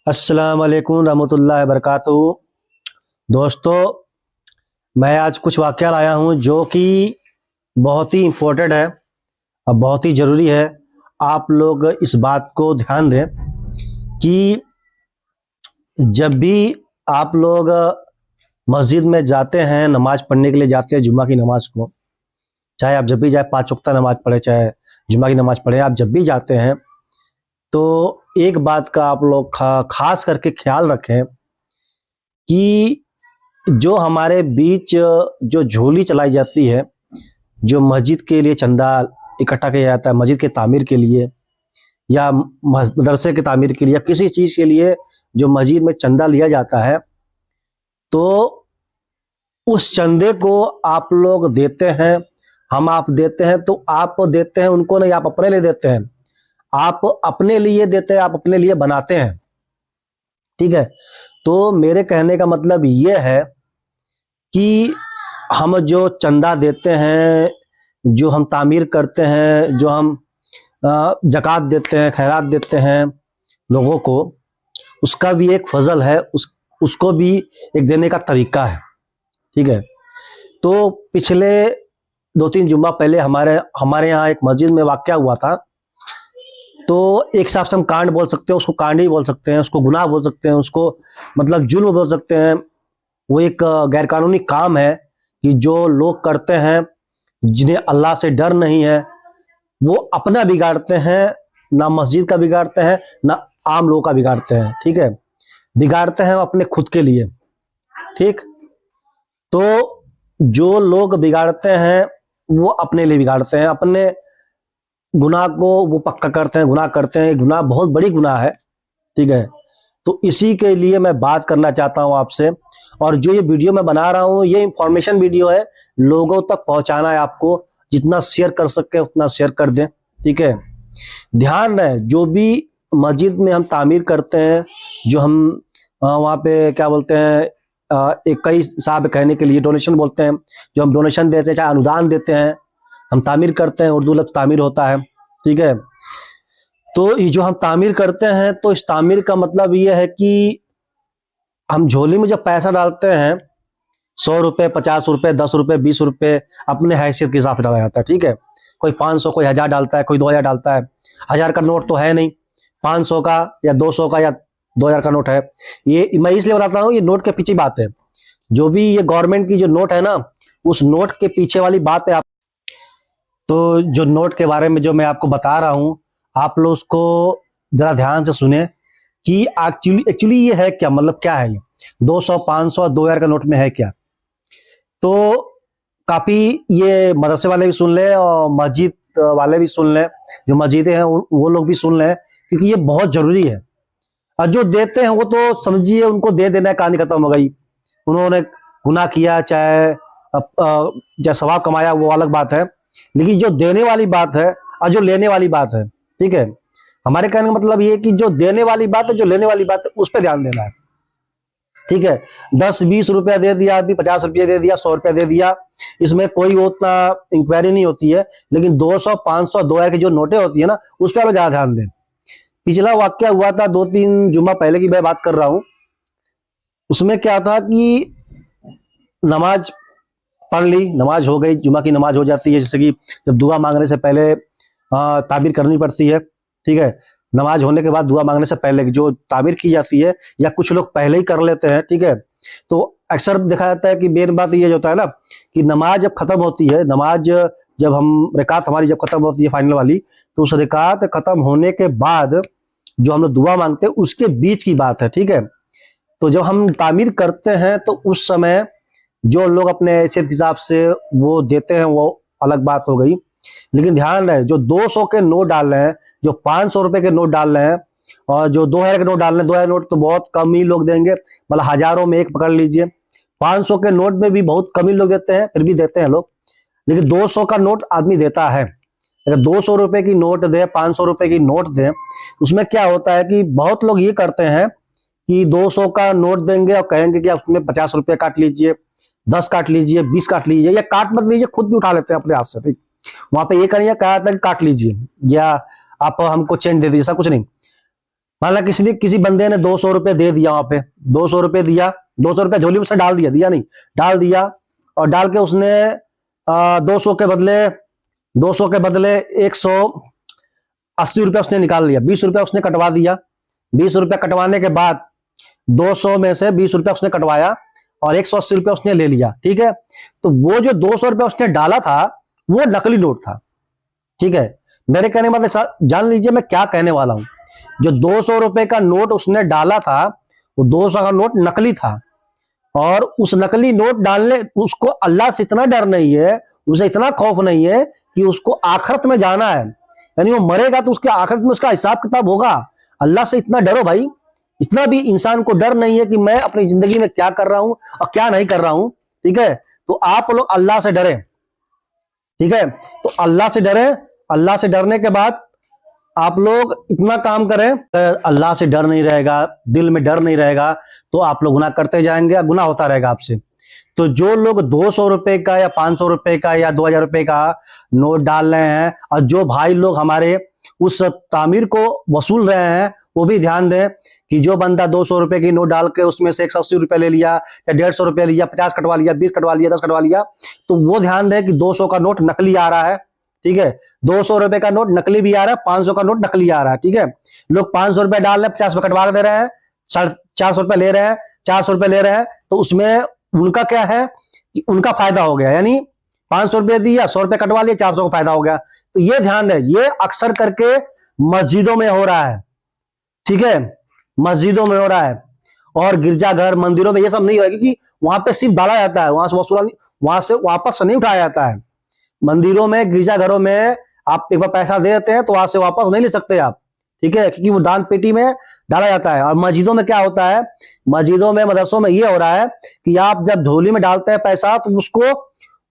अस्सलाम वालेकुम रहमतुल्लाहि वबरकातुहू। दोस्तों, मैं आज कुछ वाक़या लाया हूँ जो कि बहुत ही इम्पोर्टेंट है और बहुत ही ज़रूरी है। आप लोग इस बात को ध्यान दें कि जब भी आप लोग मस्जिद में जाते हैं, नमाज़ पढ़ने के लिए जाते हैं, जुम्मा की नमाज़ को, चाहे आप जब भी जाए 5 वक़्ता नमाज़ पढ़े, चाहे जुम्मा की नमाज़ पढ़े, आप जब भी जाते हैं तो एक बात का आप लोग खास करके ख्याल रखें कि जो हमारे बीच जो झोली चलाई जाती है, जो मस्जिद के लिए चंदा इकट्ठा किया जाता है, मस्जिद के तामीर के लिए या मदरसे के तामीर के लिए या किसी चीज़ के लिए जो मस्जिद में चंदा लिया जाता है, तो उस चंदे को आप लोग देते हैं, हम आप देते हैं, तो आप देते हैं उनको नहीं, आप अपने लिए देते हैं। आप अपने लिए देते हैं, आप अपने लिए बनाते हैं। ठीक है, तो मेरे कहने का मतलब ये है कि हम जो चंदा देते हैं, जो हम तामीर करते हैं, जो हम ज़कात देते हैं, खैरात देते हैं लोगों को, उसका भी एक फजल है, उसको भी एक देने का तरीका है। ठीक है, तो पिछले 2-3 जुम्मा पहले हमारे यहाँ एक मस्जिद में वाक़या हुआ था। तो एक हिसाब से हम कांड बोल सकते हैं, उसको कांड ही बोल सकते हैं, उसको गुनाह बोल सकते हैं, उसको मतलब जुल्म बोल सकते हैं। वो एक गैरकानूनी काम है कि जो लोग करते हैं, जिन्हें अल्लाह से डर नहीं है, वो अपना बिगाड़ते हैं, ना मस्जिद का बिगाड़ते हैं, ना आम लोगों का बिगाड़ते हैं। ठीक है, बिगाड़ते हैं अपने खुद के लिए। ठीक, तो जो लोग बिगाड़ते हैं वो अपने लिए बिगाड़ते हैं, अपने गुनाह को वो पक्का करते हैं, गुनाह करते हैं। गुनाह बहुत बड़ी गुनाह है। ठीक है, तो इसी के लिए मैं बात करना चाहता हूं आपसे। और जो ये वीडियो मैं बना रहा हूं, ये इंफॉर्मेशन वीडियो है, लोगों तक पहुंचाना है आपको। जितना शेयर कर सके उतना शेयर कर दें। ठीक है, ध्यान रहे, जो भी मस्जिद में हम तामीर करते हैं, जो हम वहाँ पे क्या बोलते हैं, एक कई साहब कहने के लिए डोनेशन बोलते हैं, जो हम डोनेशन देते हैं, चाहे अनुदान देते हैं, हम तामीर करते हैं, उर्दू लफ्ज़ तामीर होता है। ठीक है, तो ये जो हम तामीर करते हैं, तो इस तामीर का मतलब ये है कि हम झोली में जब पैसा डालते हैं, 100 रुपये, 50 रुपये, 10 रुपये, 20 रुपये, अपने हैसियत के हिसाब से डाला जाता है। ठीक है, कोई 500, कोई 1000 डालता है, कोई 2000 डालता है। 1000 का नोट तो है नहीं, 500 का या 200 का या 2000 का नोट है। ये मैं इसलिए बताता हूँ, ये नोट के पीछे बात है। जो भी ये गवर्नमेंट की जो नोट है ना, उस नोट के पीछे वाली बात है। तो जो नोट के बारे में जो मैं आपको बता रहा हूँ, आप लोग उसको जरा ध्यान से सुने कि एक्चुअली ये है क्या, मतलब क्या है ये 200, 500, 2000 का नोट में है क्या। तो काफी ये मदरसे वाले भी सुन ले और मस्जिद वाले भी सुन ले, जो मस्जिदें हैं वो लोग भी सुन ले, क्योंकि ये बहुत जरूरी है। और जो देते हैं वो तो समझिए उनको दे देना है, कहानी खत्म हो गई। उन्होंने गुनाह किया, चाहे सवाब कमाया, वो अलग बात है। लेकिन जो देने वाली बात है और जो लेने वाली बात है, ठीक है, हमारे कहने का मतलब ये है कि जो देने वाली बात है, जो लेने वाली बात है, उस पर ध्यान देना है। ठीक है, 10-20 रुपया दे दिया आदमी, 50 रुपया दे दिया, 100 रुपया दे दिया, इसमें कोई उतना इंक्वायरी नहीं होती है। लेकिन 200, 500, 2000 की जो नोटें होती है ना, उस पर ज्यादा ध्यान दें। पिछला वाक्य हुआ था 2-3 जुम्मा पहले की मैं बात कर रहा हूं। उसमें क्या था कि नमाज पढ़ ली, नमाज हो गई, जुम्मा की नमाज हो जाती है। जैसे कि जब दुआ मांगने से पहले ताबीर करनी पड़ती है। ठीक है, नमाज होने के बाद दुआ मांगने से पहले जो ताबीर की जाती है, या कुछ लोग पहले ही कर लेते हैं। ठीक है, तो अक्सर देखा जाता है कि मेन बात ये होता है ना कि नमाज जब खत्म होती है, नमाज जब हम रिकात हमारी जब खत्म होती है फाइनल वाली, तो उस रिकात खत्म होने के बाद जो हम लोग दुआ मांगते हैं, उसके बीच की बात है। ठीक है, तो जब हम तामीर करते हैं तो उस समय जो लोग अपने हैसियत के हिसाब से वो देते हैं, वो अलग बात हो गई। लेकिन ध्यान रहे, जो 200 के नोट डाल रहे हैं, जो 500 रुपए के नोट डाल रहे हैं, और जो 2000 के नोट डाल रहे हैं, 2000 नोट तो बहुत कम ही लोग देंगे, मतलब हजारों में एक पकड़ लीजिए। 500 के नोट में भी बहुत कम ही लोग देते हैं, फिर भी देते हैं लोग। लेकिन 200 का नोट आदमी देता है। अगर 200 रुपए की नोट दे, 500 रुपए की नोट दे, उसमें क्या होता है कि बहुत लोग ये करते हैं कि 200 का नोट देंगे और कहेंगे कि आप उसमें 50 रुपये काट लीजिए, 10 काट लीजिए, 20 काट लीजिए, या काट मत लीजिए, खुद भी उठा लेते हैं अपने हाथ से। ठीक, वहां पे ये करिए, कहा था कि काट लीजिए या आप हमको चेंज दे दीजिए, ऐसा कुछ नहीं। मान किसी बंदे ने 200 रुपए दे दिया, वहां पे 200 रुपए दिया, 200 रुपए झोली में से डाल दिया, दिया नहीं, डाल दिया, और डाल के उसने 200 के बदले 180 रुपए उसने निकाल लिया, 20 रुपए उसने कटवा दिया। 20 रुपए कटवाने के बाद 200 में से 20 रुपए उसने कटवाया और 180 रुपए उसने ले लिया, ठीक है। तो वो जो 200 रुपए उसने डाला था वो नकली नोट था, ठीक है। मेरे कहने मतलब जान लीजिए मैं क्या कहने वाला हूं। जो 200 रुपए का नोट उसने डाला था वो 200 का नोट नकली था, और उस नकली नोट डालने उसको अल्लाह से इतना डर नहीं है, उसे इतना खौफ नहीं है कि उसको आखिरत में जाना है, यानी वो मरेगा तो उसके आखिरत में उसका हिसाब किताब होगा। अल्लाह से इतना डरो भाई, इतना भी इंसान को डर नहीं है कि मैं अपनी जिंदगी में क्या कर रहा हूं और क्या नहीं कर रहा हूं, ठीक है। तो आप लोग अल्लाह से डरे, ठीक है। तो अल्लाह से डरे, अल्लाह से डरने के बाद आप लोग इतना काम करें। अगर अल्लाह से डर नहीं रहेगा, दिल में डर नहीं रहेगा, तो आप लोग गुनाह करते जाएंगे, गुनाह होता रहेगा आपसे। तो जो लोग 200 रुपए का या 500 रुपए का या 2000 रुपए का नोट डाल रहे हैं, और जो भाई लोग हमारे उस तामीर को वसूल रहे हैं, वो भी ध्यान दें कि जो बंदा 200 रुपए की नोट डाल के उसमें से 180 रुपए ले लिया या 150 रुपए लिया, 50 कटवा लिया, 20 कटवा लिया, 10 कटवा लिया, तो वो ध्यान दें कि 200 का नोट नकली आ रहा है, ठीक है। 200 रुपए का नोट नकली भी आ रहा है, 500 का नोट नकली आ रहा है, ठीक है। लोग 500 रुपए डाल रहे हैं, 50 रुपए कटवा दे रहे हैं, 450 रुपए ले रहे हैं, 400 रुपए ले रहे हैं, तो उसमें उनका क्या है कि उनका फायदा हो गया, यानी 500 रुपए दिया, 100 रुपए कटवा लिया, 400 का फायदा हो गया। तो ये ध्यान है, ये अक्सर करके मस्जिदों में हो रहा है, ठीक है, मस्जिदों में हो रहा है, और गिरजाघर मंदिरों में ये सब नहीं हो रहा, क्योंकि वहां पे सिर्फ डाला जाता है, वहां से वसूला, वहां से वापस नहीं उठाया जाता है। मंदिरों में, गिरजाघरों में आप एक बार पैसा दे देते हैं तो वहां से वापस नहीं ले सकते आप, ठीक है, क्योंकि वो दान पेटी में डाला जाता है। और मस्जिदों में क्या होता है, मस्जिदों में, मदरसों में ये हो रहा है कि आप जब झोली में डालते हैं पैसा तो उसको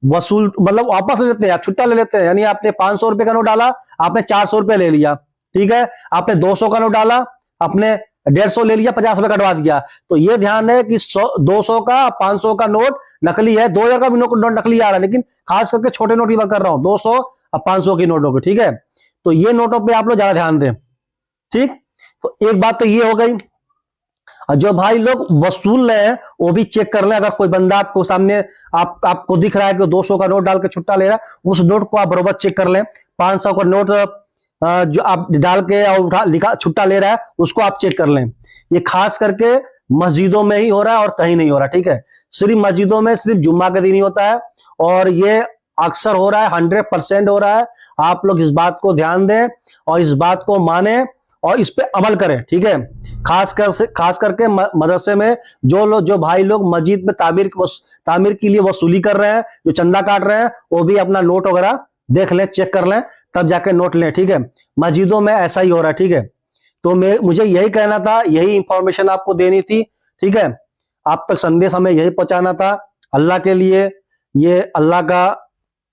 वसूल मतलब वापस ले लेते हैं, आप छुट्टा ले लेते हैं। यानी आपने 500 रुपए का नोट डाला, आपने 400 रुपए ले लिया, ठीक है। आपने 200 का नोट डाला, आपने 150 ले लिया, 50 रुपए कटवा दिया। तो ये ध्यान है कि 200 का 500 का नोट नकली है, 2000 का भी नोट नकली आ रहा है, लेकिन खास करके छोटे नोट की बात कर रहा हूं, 200 और 500 की नोटों की, ठीक है। तो ये नोटों पे आप लोग ज्यादा ध्यान दें, ठीक। तो एक बात तो ये हो गई। और जो भाई लोग वसूल रहे हैं वो भी चेक कर लें। अगर कोई बंदा आपको सामने आपको दिख रहा है कि 200 का नोट डाल के छुट्टा ले रहा है, उस नोट को आप बरोबर चेक कर लें। 500 का नोट जो आप डाल के और लिखा छुट्टा ले रहा है उसको आप चेक कर लें। ये खास करके मस्जिदों में ही हो रहा है और कहीं नहीं हो रहा, ठीक है। सिर्फ मस्जिदों में सिर्फ जुम्मा के दिन ही होता है, और ये अक्सर हो रहा है, 100% हो रहा है। आप लोग इस बात को ध्यान दें और इस बात को माने और इस पे अमल करें, ठीक है। खास करके मदरसे में जो भाई लोग मस्जिद में तामीर के लिए वसूली कर रहे हैं, जो चंदा काट रहे हैं, वो भी अपना नोट वगैरह देख लें, चेक कर लें, तब जाके नोट लें, ठीक है। मस्जिदों में ऐसा ही हो रहा है, ठीक है। तो मुझे यही कहना था, यही इंफॉर्मेशन आपको देनी थी, ठीक है। आप तक संदेश हमें यही पहुंचाना था। अल्लाह के लिए, ये अल्लाह का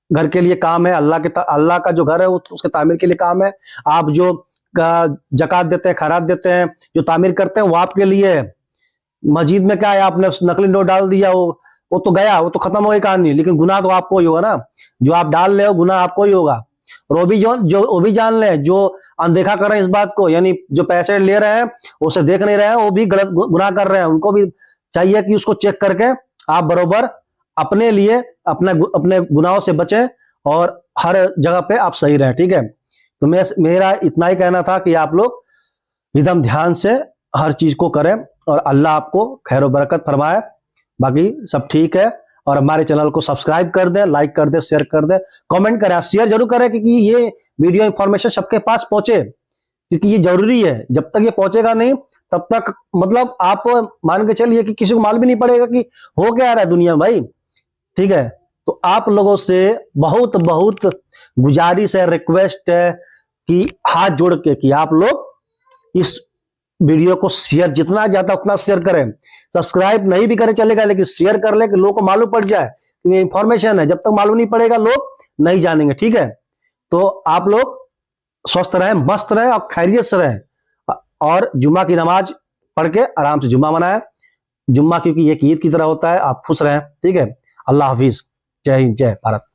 घर के लिए काम है, अल्लाह का जो घर है उसके तामीर के लिए काम है। आप जो जकात देते हैं, खैरात देते हैं, जो तामीर करते हैं, वो आपके लिए है। मस्जिद में क्या है, आपने नकली नोट डाल दिया, वो तो गया, वो तो खत्म हो गई कहानी, लेकिन गुनाह तो आपको ही होगा ना। जो आप डाल रहे हो गुनाह आपको ही होगा। और वो भी जान ले, जो अनदेखा कर रहे हैं इस बात को, यानी जो पैसे ले रहे हैं उसे देख नहीं रहे हैं, वो भी गलत गुनाह कर रहे हैं। उनको भी चाहिए कि उसको चेक करके आप बरोबर अपने लिए अपने गुनाहों से बचें और हर जगह पे आप सही रहें, ठीक है। तो मेरा इतना ही कहना था कि आप लोग एकदम ध्यान से हर चीज को करें और अल्लाह आपको खैर बरकत फरमाए। बाकी सब ठीक है। और हमारे चैनल को सब्सक्राइब कर दें, लाइक कर दें, शेयर कर दें, कमेंट करें, शेयर जरूर करें, क्योंकि ये वीडियो इंफॉर्मेशन सबके पास पहुंचे, क्योंकि ये जरूरी है। जब तक ये पहुंचेगा नहीं तब तक मतलब आप मान के चलिए कि किसी को मालूम भी नहीं पड़ेगा कि हो क्या रहा है दुनिया में भाई, ठीक है। तो आप लोगों से बहुत बहुत गुजारिश है, रिक्वेस्ट है कि हाथ जोड़ के कि आप लोग इस वीडियो को शेयर जितना ज्यादा उतना शेयर करें। सब्सक्राइब नहीं भी करें चलेगा, लेकिन शेयर कर ले कि लोगों को मालूम पड़ जाए कि ये इंफॉर्मेशन है। जब तक मालूम नहीं पड़ेगा लोग नहीं जानेंगे, ठीक है। तो आप लोग स्वस्थ रहें, मस्त रहें और खैरियत से रहें, और जुम्मा की नमाज पढ़ के आराम से जुम्मा मनाएं। जुम्मा क्योंकि एक ईद की तरह होता है। आप खुश रहें, ठीक है। अल्लाह हाफिज। जय हिंद, जय भारत।